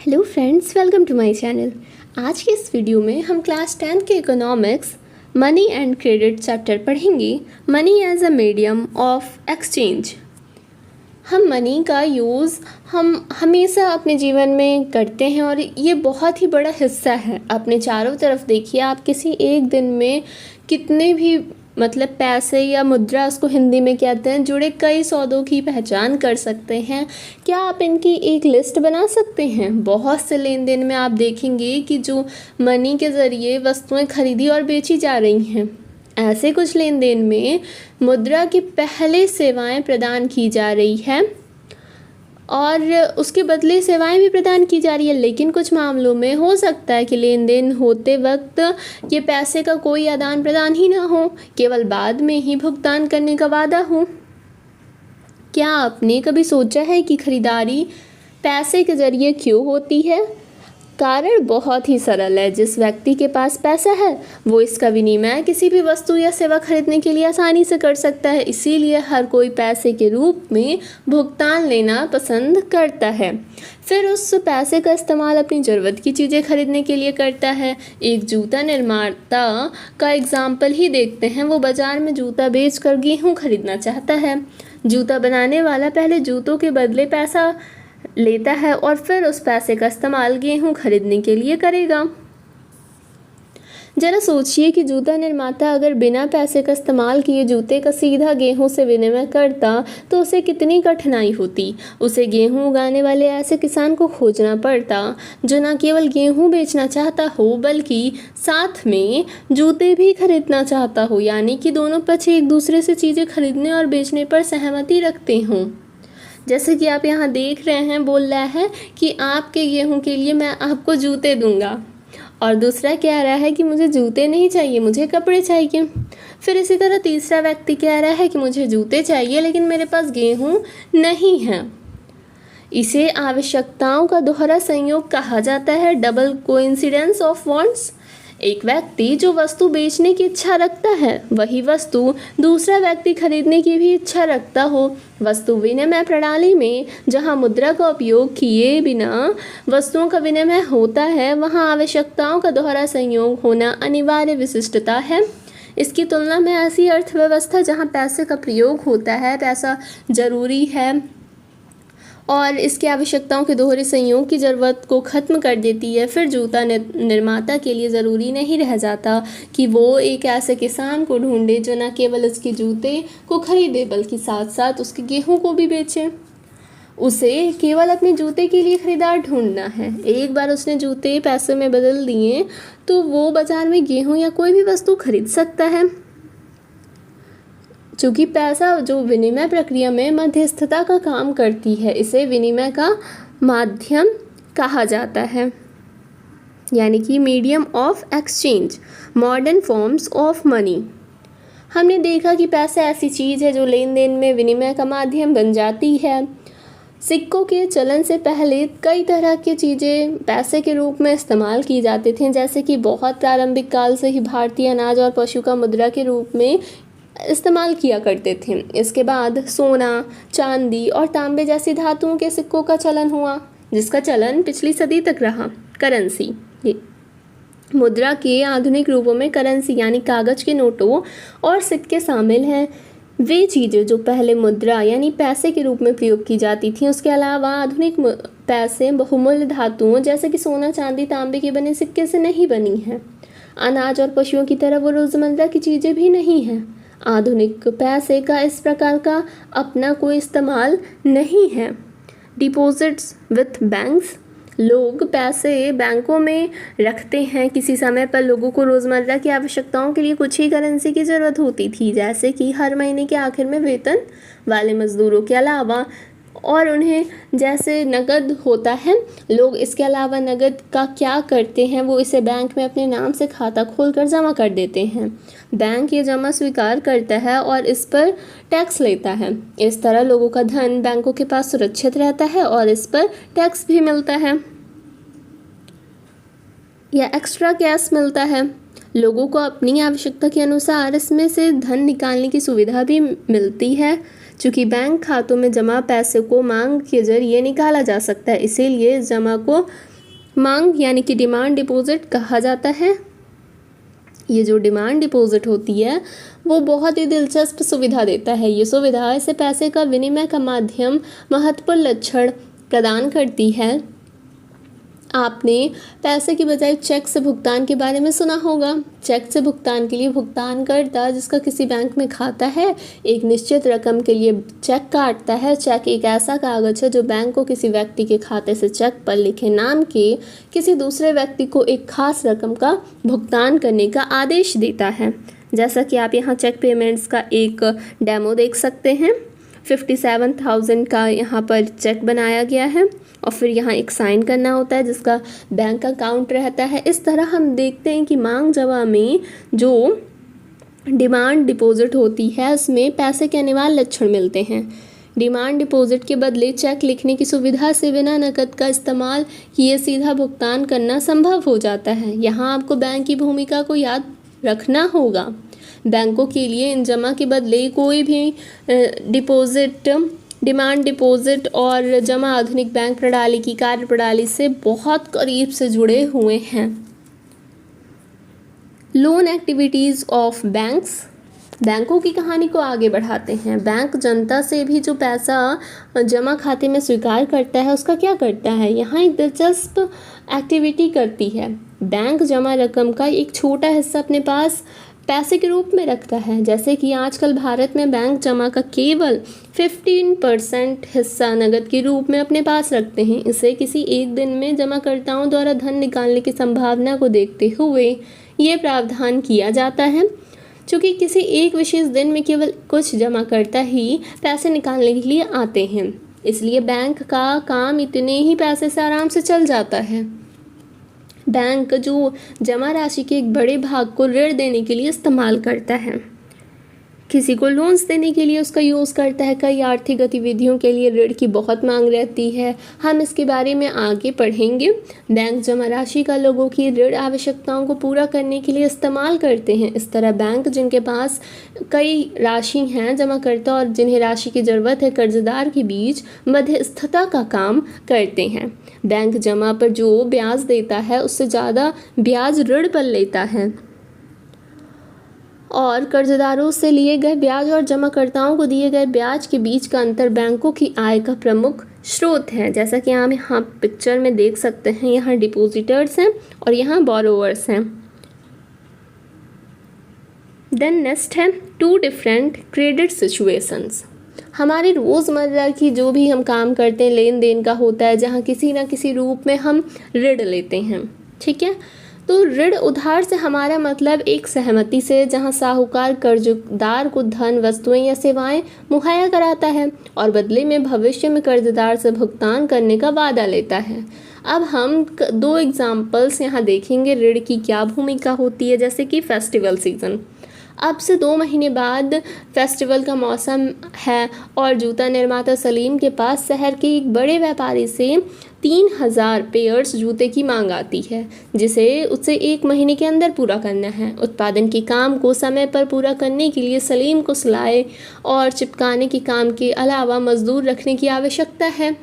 Hello friends, welcome to my channel. आज के इस वीडियो में हम क्लास 10 के economics money and credit chapter पढ़ेंगे। Money as a medium of exchange. हम मनी का यूज़ हम हमेशा अपने जीवन में करते हैं और ये बहुत ही बड़ा हिस्सा है। अपने चारों तरफ देखिए, आप किसी एक दिन में कितने भी पैसे या मुद्रा, उसको हिंदी में कहते हैं, जुड़े कई सौदों की पहचान कर सकते हैं। क्या आप इनकी एक लिस्ट बना सकते हैं? बहुत से लेन देन में आप देखेंगे कि जो मनी के ज़रिए वस्तुएं खरीदी और बेची जा रही हैं। ऐसे कुछ लेन देन में मुद्रा के पहले सेवाएं प्रदान की जा रही है और उसके बदले सेवाएं भी प्रदान की जा रही है। लेकिन कुछ मामलों में हो सकता है कि लेन देन होते वक्त ये पैसे का कोई आदान प्रदान ही ना हो, केवल बाद में ही भुगतान करने का वादा हो। क्या आपने कभी सोचा है कि खरीदारी पैसे के जरिए क्यों होती है? कारण बहुत ही सरल है। जिस व्यक्ति के पास पैसा है वो इसका विनिमय किसी भी वस्तु या सेवा खरीदने के लिए आसानी से कर सकता है। इसीलिए हर कोई पैसे के रूप में भुगतान लेना पसंद करता है। फिर उस पैसे का इस्तेमाल अपनी ज़रूरत की चीज़ें खरीदने के लिए करता है। एक जूता निर्माता का एग्जाम्पल ही देखते हैं। वो बाज़ार में जूता बेचकर गेहूँ खरीदना चाहता है। जूता बनाने वाला पहले जूतों के बदले पैसा लेता है और फिर उस पैसे का इस्तेमाल गेहूं खरीदने के लिए करेगा। जरा सोचिए कि जूता निर्माता अगर बिना पैसे का इस्तेमाल किए जूते का सीधा गेहूं से विनिमय करता तो उसे कितनी कठिनाई होती। उसे गेहूं उगाने वाले ऐसे किसान को खोजना पड़ता जो न केवल गेहूं बेचना चाहता हो बल्कि साथ में जूते भी खरीदना चाहता हो, यानी कि दोनों पक्ष एक दूसरे से चीज़ें खरीदने और बेचने पर सहमति रखते हों। जैसे कि आप यहाँ देख रहे हैं, बोल रहा है कि आपके गेहूं के लिए मैं आपको जूते दूंगा, और दूसरा कह रहा है कि मुझे जूते नहीं चाहिए, मुझे कपड़े चाहिए। फिर इसी तरह तीसरा व्यक्ति कह रहा है कि मुझे जूते चाहिए लेकिन मेरे पास गेहूं नहीं है। इसे आवश्यकताओं का दोहरा संयोग कहा जाता है, डबल कोइंसिडेंस ऑफ वांट्स। एक व्यक्ति जो वस्तु बेचने की इच्छा रखता है वही वस्तु दूसरा व्यक्ति खरीदने की भी इच्छा रखता हो। वस्तु विनिमय प्रणाली में जहां मुद्रा का उपयोग किए बिना वस्तुओं का विनिमय होता है वहां आवश्यकताओं का दोहरा संयोग होना अनिवार्य विशिष्टता है। इसकी तुलना में ऐसी अर्थव्यवस्था जहां पैसे का प्रयोग होता है, पैसा जरूरी है और इसकी आवश्यकताओं के दोहरे संयोग की ज़रूरत को ख़त्म कर देती है, फिर जूता निर्माता के लिए ज़रूरी नहीं रह जाता कि वो एक ऐसे किसान को ढूंढे जो न केवल उसके जूते को खरीदे बल्कि साथ साथ उसके गेहूं को भी बेचे। उसे केवल अपने जूते के लिए खरीदार ढूंढना है। एक बार उसने जूते पैसे में बदल दिए तो वो बाज़ार में गेहूँ या कोई भी वस्तु खरीद सकता है। चूँकि पैसा जो विनिमय प्रक्रिया में मध्यस्थता का काम करती है, इसे विनिमय का माध्यम कहा जाता है, यानी कि medium of exchange, modern forms of money. हमने देखा कि पैसा ऐसी चीज़ है जो लेन देन में विनिमय का माध्यम बन जाती है। सिक्कों के चलन से पहले कई तरह की चीज़ें पैसे के रूप में इस्तेमाल की जाती थीं, जैसे कि बहुत प्रारंभिक काल से ही भारतीय अनाज और पशु का मुद्रा के रूप में इस्तेमाल किया करते थे। इसके बाद सोना, चांदी और तांबे जैसी धातुओं के सिक्कों का चलन हुआ, जिसका चलन पिछली सदी तक रहा। करेंसी, ये मुद्रा के आधुनिक रूपों में करेंसी यानी कागज के नोटों और सिक्के शामिल हैं। वे चीज़ें जो पहले मुद्रा यानी पैसे के रूप में प्रयोग की जाती थी। उसके अलावा आधुनिक पैसे बहुमूल्य धातुओं जैसे कि सोना, चांदी, तांबे के बने सिक्के से नहीं बनी हैं। अनाज और पशुओं की तरह वो रोज़मर्रा की चीज़ें भी नहीं हैं। आधुनिक पैसे का इस प्रकार का अपना कोई इस्तेमाल नहीं है। डिपॉजिट्स विथ बैंक्स, लोग पैसे बैंकों में रखते हैं। किसी समय पर लोगों को रोज़मर्रा की आवश्यकताओं के लिए कुछ ही करेंसी की ज़रूरत होती थी, जैसे कि हर महीने के आखिर में वेतन वाले मज़दूरों के अलावा, और उन्हें जैसे नगद होता है। लोग इसके अलावा नगद का क्या करते हैं, वो इसे बैंक में अपने नाम से खाता खोलकर जमा कर देते हैं। बैंक ये जमा स्वीकार करता है और इस पर टैक्स लेता है। इस तरह लोगों का धन बैंकों के पास सुरक्षित रहता है और इस पर टैक्स भी मिलता है या एक्स्ट्रा कैश मिलता है। लोगों को अपनी आवश्यकता के अनुसार इसमें से धन निकालने की सुविधा भी मिलती है। चूँकि बैंक खातों में जमा पैसे को मांग के जरिए निकाला जा सकता है, इसीलिए इस जमा को मांग यानी कि डिमांड डिपॉजिट कहा जाता है। ये जो डिमांड डिपॉजिट होती है वो बहुत ही दिलचस्प सुविधा देता है। ये सुविधा इसे पैसे का विनिमय का माध्यम महत्वपूर्ण लक्षण प्रदान करती है। आपने पैसे की बजाय चेक से भुगतान के बारे में सुना होगा। चेक से भुगतान के लिए भुगतानकर्ता जिसका किसी बैंक में खाता है एक निश्चित रकम के लिए चेक काटता है। चेक एक ऐसा कागज है जो बैंक को किसी व्यक्ति के खाते से चेक पर लिखे नाम के किसी दूसरे व्यक्ति को एक खास रकम का भुगतान करने का आदेश देता है। जैसा कि आप यहाँ चेक पेमेंट्स का एक डेमो देख सकते हैं। 57,000 का यहाँ पर चेक बनाया गया है और फिर यहाँ एक साइन करना होता है जिसका बैंक अकाउंट रहता है। इस तरह हम देखते हैं कि मांग जमा में जो डिमांड डिपॉजिट होती है उसमें पैसे के अनिवार्य लक्षण मिलते हैं। डिमांड डिपॉजिट के बदले चेक लिखने की सुविधा से बिना नकद का इस्तेमाल किए सीधा भुगतान करना संभव हो जाता है। यहाँ आपको बैंक की भूमिका को याद रखना होगा। बैंकों के लिए इन जमा के बदले कोई भी डिमांड डिपॉजिट और जमा आधुनिक बैंक प्रणाली की कार्य प्रणाली से बहुत करीब से जुड़े हुए हैं। लोन एक्टिविटीज़ ऑफ बैंक्स, बैंकों की कहानी को आगे बढ़ाते हैं। बैंक जनता से भी जो पैसा जमा खाते में स्वीकार करता है उसका क्या करता है, यहाँ एक दिलचस्प एक्टिविटी करती है। बैंक जमा रकम का एक छोटा हिस्सा अपने पास पैसे के रूप में रखता है। जैसे कि आजकल भारत में बैंक जमा का केवल 15% हिस्सा नकद के रूप में अपने पास रखते हैं। इसे किसी एक दिन में जमाकर्ताओं द्वारा धन निकालने की संभावना को देखते हुए ये प्रावधान किया जाता है। चूँकि किसी एक विशेष दिन में केवल कुछ जमाकर्ता ही पैसे निकालने के लिए आते हैं, इसलिए बैंक का काम इतने ही पैसे से आराम से चल जाता है। बैंक जो जमा राशि के एक बड़े भाग को ऋण देने के लिए इस्तेमाल करता है, किसी को लोन्स देने के लिए उसका यूज़ करता है। कई आर्थिक गतिविधियों के लिए ऋण की बहुत मांग रहती है, हम इसके बारे में आगे पढ़ेंगे। बैंक जमा राशि का लोगों की ऋण आवश्यकताओं को पूरा करने के लिए इस्तेमाल करते हैं। इस तरह बैंक जिनके पास कई राशि हैं जमाकर्ता और जिन्हें राशि की ज़रूरत है कर्जदार के बीच मध्यस्थता का काम करते हैं। बैंक जमा पर जो ब्याज देता है उससे ज़्यादा ब्याज ऋण पर लेता है और कर्जदारों से लिए गए ब्याज और जमाकर्ताओं को दिए गए ब्याज के बीच का अंतर बैंकों की आय का प्रमुख स्रोत है। जैसा कि आप यहाँ पिक्चर में देख सकते हैं, यहाँ डिपॉजिटर्स हैं और यहाँ बोरोवर्स हैं। देन नेक्स्ट है 2 डिफरेंट क्रेडिट सिचुएशंस। हमारे रोज़मर्रा की जो भी हम काम करते हैं लेन देन का होता है, जहाँ किसी न किसी रूप में हम ऋण लेते हैं, ठीक है। तो ऋण उधार से हमारा मतलब एक सहमति से, जहां साहूकार कर्जदार को धन, वस्तुएं या सेवाएं मुहैया कराता है और बदले में भविष्य में कर्जदार से भुगतान करने का वादा लेता है। अब हम 2 एग्जाम्पल्स यहाँ देखेंगे ऋण की क्या भूमिका होती है। जैसे कि फेस्टिवल सीज़न, अब से 2 महीने बाद फेस्टिवल का मौसम है और जूता निर्माता सलीम के पास शहर के एक बड़े व्यापारी से 3000 पेयर्स जूते की मांग आती है, जिसे उसे 1 महीने के अंदर पूरा करना है। उत्पादन के काम को समय पर पूरा करने के लिए सलीम को सिलाई और चिपकाने के काम के अलावा मजदूर रखने की आवश्यकता है।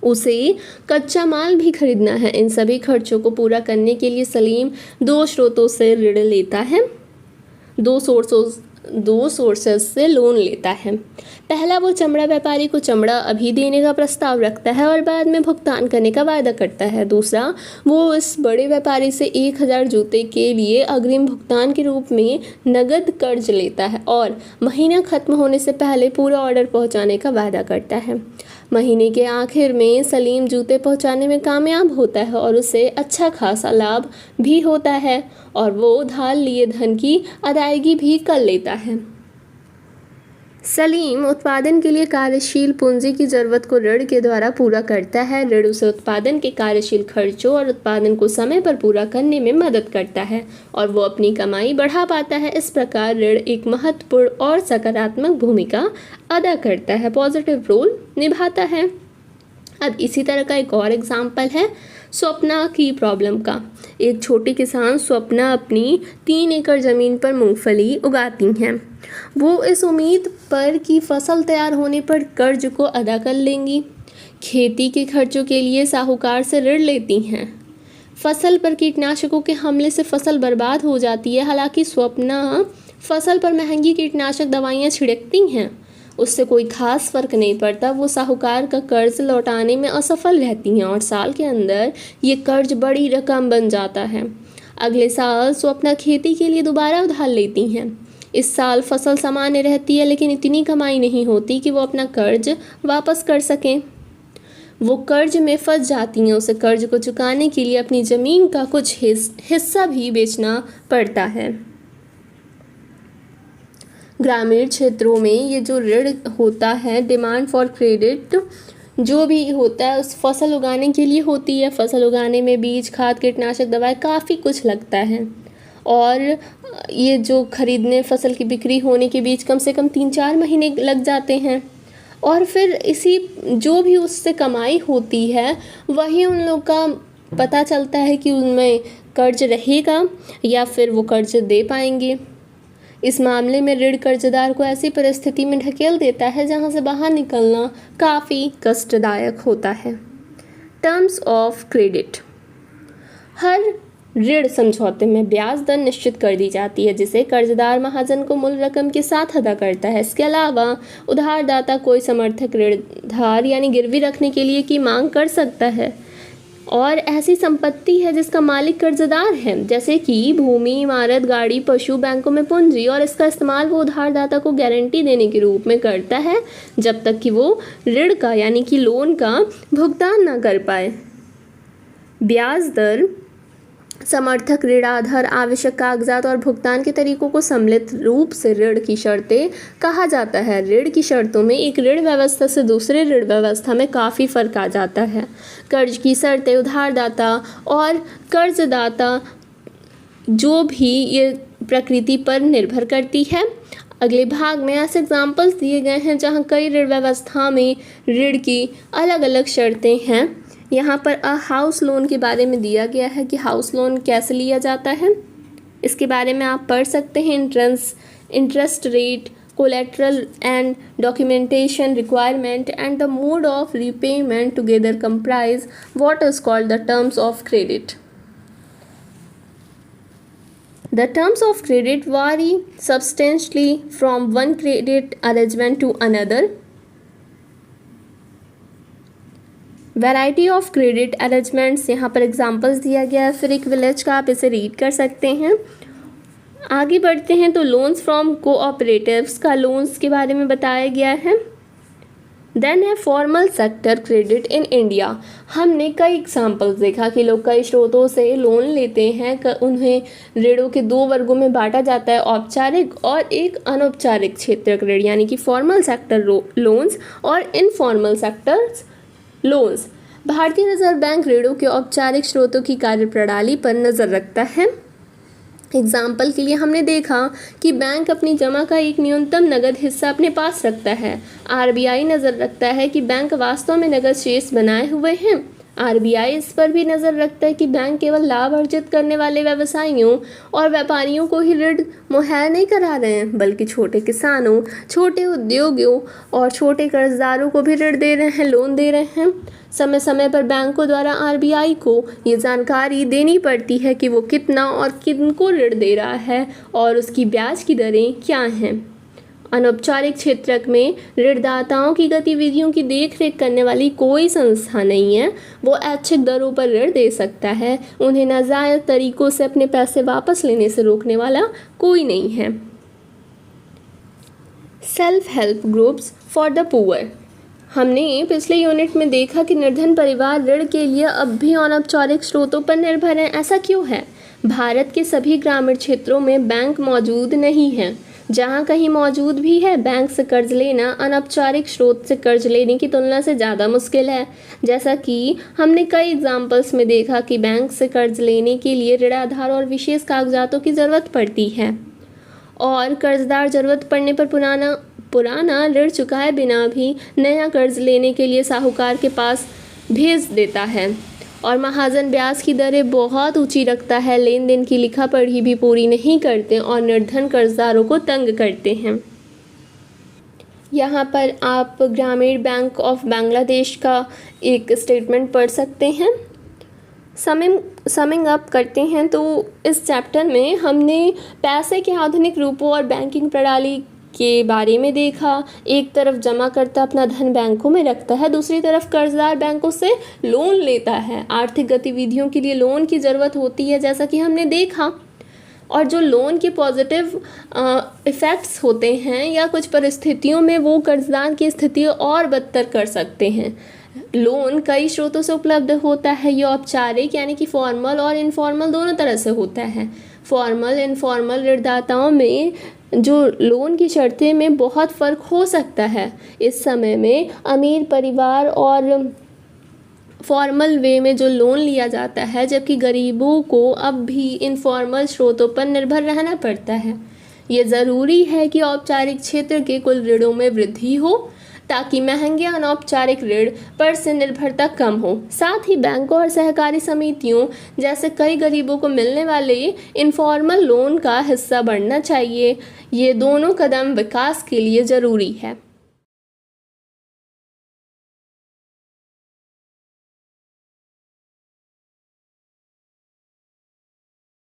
उसे कच्चा माल भी खरीदना है। इन सभी खर्चों को पूरा करने के लिए सलीम 2 स्रोतों से ऋण लेता है, 2 सोर्सेस से लोन लेता है। पहला, वो चमड़ा व्यापारी को चमड़ा अभी देने का प्रस्ताव रखता है और बाद में भुगतान करने का वादा करता है। दूसरा, वो इस बड़े व्यापारी से 1000 जूते के लिए अग्रिम भुगतान के रूप में नगद कर्ज लेता है और महीना खत्म होने से पहले पूरा ऑर्डर पहुंचाने का वादा करता है। महीने के आखिर में सलीम जूते पहुंचाने में कामयाब होता है और उसे अच्छा खासा लाभ भी होता है और वो उधार लिए धन की अदायगी भी कर लेता है। सलीम उत्पादन के लिए कार्यशील पूंजी की ज़रूरत को ऋण के द्वारा पूरा करता है। ऋण उसे उत्पादन के कार्यशील खर्चों और उत्पादन को समय पर पूरा करने में मदद करता है और वो अपनी कमाई बढ़ा पाता है। इस प्रकार ऋण एक महत्वपूर्ण और सकारात्मक भूमिका अदा करता है, पॉजिटिव रोल निभाता है। अब इसी तरह का एक और एग्जाम्पल है स्वप्ना की प्रॉब्लम का। एक छोटी किसान स्वप्ना अपनी 3 एकड़ ज़मीन पर मूंगफली उगाती हैं। वो इस उम्मीद पर कि फसल तैयार होने पर कर्ज को अदा कर लेंगी। खेती के खर्चों के लिए साहूकार से ऋण लेती हैं। फसल पर कीटनाशकों के हमले से फसल बर्बाद हो जाती है। हालांकि स्वप्ना फसल पर महंगी कीटनाशक दवाइयाँ छिड़कती हैं, उससे कोई खास फर्क नहीं पड़ता। वो साहूकार का कर्ज लौटाने में असफल रहती हैं और साल के अंदर ये कर्ज बड़ी रकम बन जाता है। अगले साल स्वप्ना खेती के लिए दोबारा उधार लेती हैं। इस साल फसल सामान्य रहती है, लेकिन इतनी कमाई नहीं होती कि वो अपना कर्ज वापस कर सकें। वो कर्ज में फंस जाती हैं। उसे कर्ज को चुकाने के लिए अपनी ज़मीन का कुछ हिस्सा भी बेचना पड़ता है। ग्रामीण क्षेत्रों में ये जो ऋण होता है, डिमांड फॉर क्रेडिट जो भी होता है उस फसल उगाने के लिए होती है। फसल उगाने में बीज, खाद, कीटनाशक दवाएं काफ़ी कुछ लगता है और ये जो खरीदने फसल की बिक्री होने के बीच कम से कम 3-4 महीने लग जाते हैं। और फिर इसी जो भी उससे कमाई होती है वही उन लोग का पता चलता है कि उनमें कर्ज रहेगा या फिर वो कर्ज दे पाएंगे। इस मामले में ऋण कर्जदार को ऐसी परिस्थिति में ढकेल देता है जहां से बाहर निकलना काफ़ी कष्टदायक होता है। Terms of credit. हर ऋण समझौते में ब्याज दर निश्चित कर दी जाती है जिसे कर्जदार महाजन को मूल रकम के साथ अदा करता है। इसके अलावा उधारदाता कोई समर्थक ऋण धार यानी गिरवी रखने के लिए की मांग कर सकता है और ऐसी संपत्ति है जिसका मालिक कर्जदार है, जैसे कि भूमि, इमारत, गाड़ी, पशु, बैंकों में पूंजी, और इसका इस्तेमाल वो उधारदाता को गारंटी देने के रूप में करता है जब तक कि वो ऋण का यानी कि लोन का भुगतान ना कर पाए। ब्याज दर, समर्थक, ऋणाधार, आवश्यक कागजात और भुगतान के तरीकों को सम्मिलित रूप से ऋण की शर्तें कहा जाता है। ऋण की शर्तों में एक ऋण व्यवस्था से दूसरे ऋण व्यवस्था में काफ़ी फर्क आ जाता है। कर्ज की शर्तें उधारदाता और कर्जदाता जो भी ये प्रकृति पर निर्भर करती है। अगले भाग में ऐसे एग्जाम्पल्स दिए गए हैं जहाँ कई ऋण व्यवस्था में ऋण की अलग अलग शर्तें हैं। यहाँ पर हाउस लोन के बारे में दिया गया है कि हाउस लोन कैसे लिया जाता है, इसके बारे में आप पढ़ सकते हैं। Interest rate, collateral and documentation requirement and the mode of repayment together comprise what is called the terms of credit. The terms of credit vary substantially from one credit arrangement to another. Variety of credit arrangements यहाँ पर examples दिया गया है। फिर एक village का आप इसे रीड कर सकते हैं। आगे बढ़ते हैं तो लोन्स फ्रॉम कोऑपरेटिव्स का लोन्स के बारे में बताया गया है। देन है formal sector credit in India. हमने कई एग्जांपल्स देखा कि लोग कई स्रोतों से लोन लेते हैं। उन्हें ऋणों के 2 वर्गों में बांटा जाता है, औपचारिक और एक अनौपचारिक क्षेत्रक ऋण यानी कि फॉर्मल सेक्टर लोन्स और इनफॉर्मल सेक्टर्स लोन्स। भारतीय रिजर्व बैंक ऋणों के औपचारिक स्रोतों की कार्यप्रणाली पर नज़र रखता है। एग्जाम्पल के लिए हमने देखा कि बैंक अपनी जमा का एक न्यूनतम नगद हिस्सा अपने पास रखता है। आरबीआई नज़र रखता है कि बैंक वास्तव में नगद शेष बनाए हुए हैं। आरबीआई इस पर भी नज़र रखता है कि बैंक केवल लाभ अर्जित करने वाले व्यवसायियों और व्यापारियों को ही ऋण मुहैया नहीं करा रहे हैं, बल्कि छोटे किसानों, छोटे उद्योगों और छोटे कर्जदारों को भी ऋण दे रहे हैं, लोन दे रहे हैं। समय समय पर बैंकों द्वारा आरबीआई को ये जानकारी देनी पड़ती है कि वो कितना और किनको ऋण दे रहा है और उसकी ब्याज की दरें क्या हैं। अनौपचारिक क्षेत्रक में ऋणदाताओं की गतिविधियों की देखरेख करने वाली कोई संस्था नहीं है। वो ऐच्छिक दरों पर ऋण दे सकता है। उन्हें नाजायज तरीकों से अपने पैसे वापस लेने से रोकने वाला कोई नहीं है। Self help groups for the poor. हमने पिछले यूनिट में देखा कि निर्धन परिवार ऋण के लिए अब भी अनौपचारिक स्रोतों पर निर्भर हैं। ऐसा क्यों है? भारत के सभी ग्रामीण क्षेत्रों में बैंक मौजूद नहीं है। जहाँ कहीं मौजूद भी है, बैंक से कर्ज लेना अनौपचारिक स्रोत से कर्ज लेने की तुलना से ज़्यादा मुश्किल है। जैसा कि हमने कई एग्जाम्पल्स में देखा कि बैंक से कर्ज लेने के लिए ऋणाधार और विशेष कागजातों की ज़रूरत पड़ती है और कर्जदार ज़रूरत पड़ने पर पुराना ऋण चुकाए बिना भी नया कर्ज लेने के लिए साहूकार के पास भेज देता है। और महाजन ब्याज की दरें बहुत ऊंची रखता है, लेन देन की लिखा पढ़ी भी पूरी नहीं करते और निर्धन कर्जदारों को तंग करते हैं। यहाँ पर आप ग्रामीण बैंक ऑफ बांग्लादेश का एक स्टेटमेंट पढ़ सकते हैं। समिंग अप करते हैं तो इस चैप्टर में हमने पैसे के आधुनिक रूपों और बैंकिंग प्रणाली के बारे में देखा। एक तरफ जमाकर्ता अपना धन बैंकों में रखता है, दूसरी तरफ कर्जदार बैंकों से लोन लेता है। आर्थिक गतिविधियों के लिए लोन की ज़रूरत होती है, जैसा कि हमने देखा। और जो लोन के पॉजिटिव इफ़ेक्ट्स होते हैं या कुछ परिस्थितियों में वो कर्जदार की स्थिति और बदतर कर सकते हैं। लोन कई स्रोतों से उपलब्ध होता है। ये औपचारिक यानी कि फॉर्मल और इनफॉर्मल दोनों तरह से होता है। फॉर्मल इनफॉर्मल ऋणदाताओं में जो लोन की शर्तें में बहुत फ़र्क हो सकता है। इस समय में अमीर परिवार और फॉर्मल वे में जो लोन लिया जाता है, जबकि गरीबों को अब भी इनफॉर्मल स्रोतों पर निर्भर रहना पड़ता है। ये ज़रूरी है कि औपचारिक क्षेत्र के कुल ऋणों में वृद्धि हो ताकि महंगे अनौपचारिक ऋण पर से निर्भरता कम हो। साथ ही बैंकों और सहकारी समितियों जैसे कई गरीबों को मिलने वाले इनफॉर्मल लोन का हिस्सा बढ़ना चाहिए। ये दोनों कदम विकास के लिए ज़रूरी है।